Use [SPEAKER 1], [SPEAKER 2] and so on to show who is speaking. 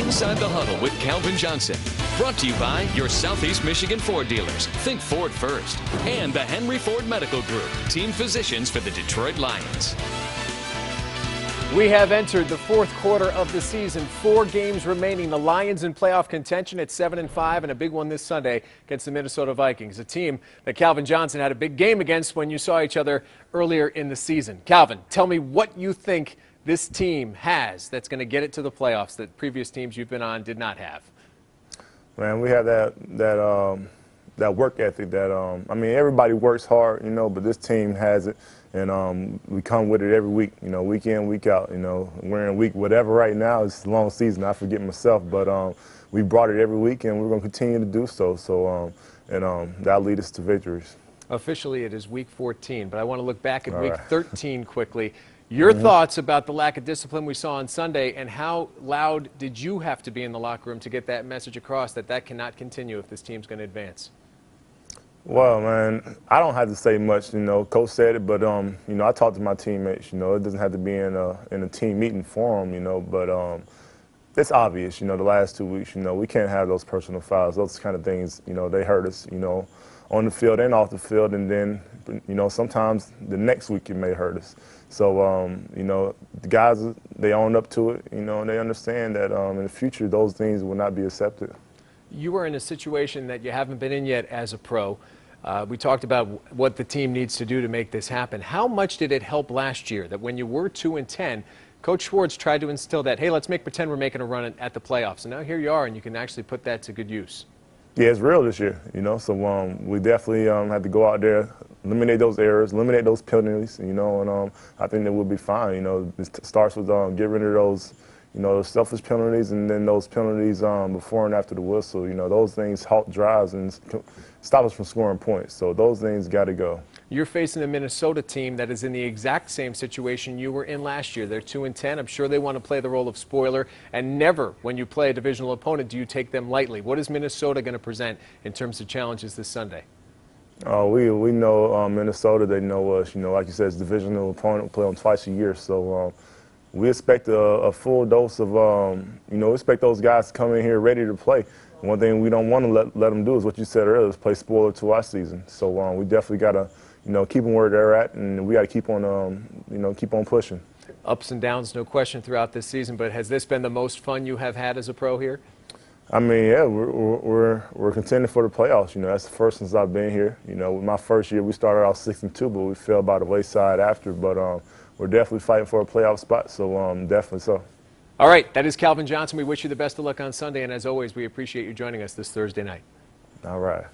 [SPEAKER 1] Inside the Huddle with Calvin Johnson. Brought to you by your Southeast Michigan Ford dealers. Think Ford first. And the Henry Ford Medical Group, team physicians for the Detroit Lions.
[SPEAKER 2] We have entered the fourth quarter of the season. 4 games remaining. The Lions in playoff contention at 7-5, and a big one this Sunday against the Minnesota Vikings, a team that Calvin Johnson had a big game against when you saw each other earlier in the season. Calvin, tell me what you think this team has that's going to get it to the playoffs that previous teams you've been on did not have.
[SPEAKER 3] Man, we have that work ethic that, I mean, everybody works hard, but this team has it. And we come with it every week, week in, week out. We're in week whatever right now. It's a long season. I forget myself, but we brought it every week, and we're going to continue to do so. That'll lead us to victories.
[SPEAKER 2] Officially, it is week 14, but I want to look back at week 13 quickly. Your thoughts about the lack of discipline we saw on Sunday, and how loud did you have to be in the locker room to get that message across that cannot continue if this team's going to advance?
[SPEAKER 3] Well, man, I don't have to say much. Coach said it, but I talked to my teammates. It doesn't have to be in a team meeting forum. But it's obvious. The last 2 weeks, we can't have those personal fouls. Those kind of things, they hurt us. On the field and off the field, and then sometimes the next week it may hurt us. So the guys, they own up to it. And they understand that in the future those things will not be accepted.
[SPEAKER 2] You are in a situation that you haven't been in yet as a pro. We talked about what the team needs to do to make this happen. How much did it help last year that when you were 2-10, Coach Schwartz tried to instill that, hey, let's pretend we're making a run at the playoffs. And now here you are, and you can actually put that to good use.
[SPEAKER 3] Yeah, it's real this year, So we definitely have to go out there, eliminate those errors, eliminate those penalties, and I think that we'll be fine. It starts with get rid of those those selfish penalties, and then those penalties before and after the whistle. Those things halt drives and stop us from scoring points. So those things got to go.
[SPEAKER 2] You're facing a Minnesota team that is in the exact same situation you were in last year. They're 2-10. I'm sure they want to play the role of spoiler, and never, when you play a divisional opponent, do you take them lightly. What is Minnesota going to present in terms of challenges this Sunday?
[SPEAKER 3] We know Minnesota. They know us. Like you said, it's a divisional opponent. We play them twice a year. So we expect a full dose of, we expect those guys to come in here ready to play. One thing we don't want to let them do is what you said earlier, is play spoiler to our season. So we definitely got to, keep them where they're at, and we got to keep on, keep on pushing.
[SPEAKER 2] Ups and downs, no question, throughout this season. But has this been the most fun you have had as a pro here?
[SPEAKER 3] I mean, yeah, we're contending for the playoffs. That's the first since I've been here. My first year we started out 6-2, but we fell by the wayside after. But we're definitely fighting for a playoff spot, so definitely so.
[SPEAKER 2] All right, that is Calvin Johnson. We wish you the best of luck on Sunday, and as always, we appreciate you joining us this Thursday night.
[SPEAKER 3] All right.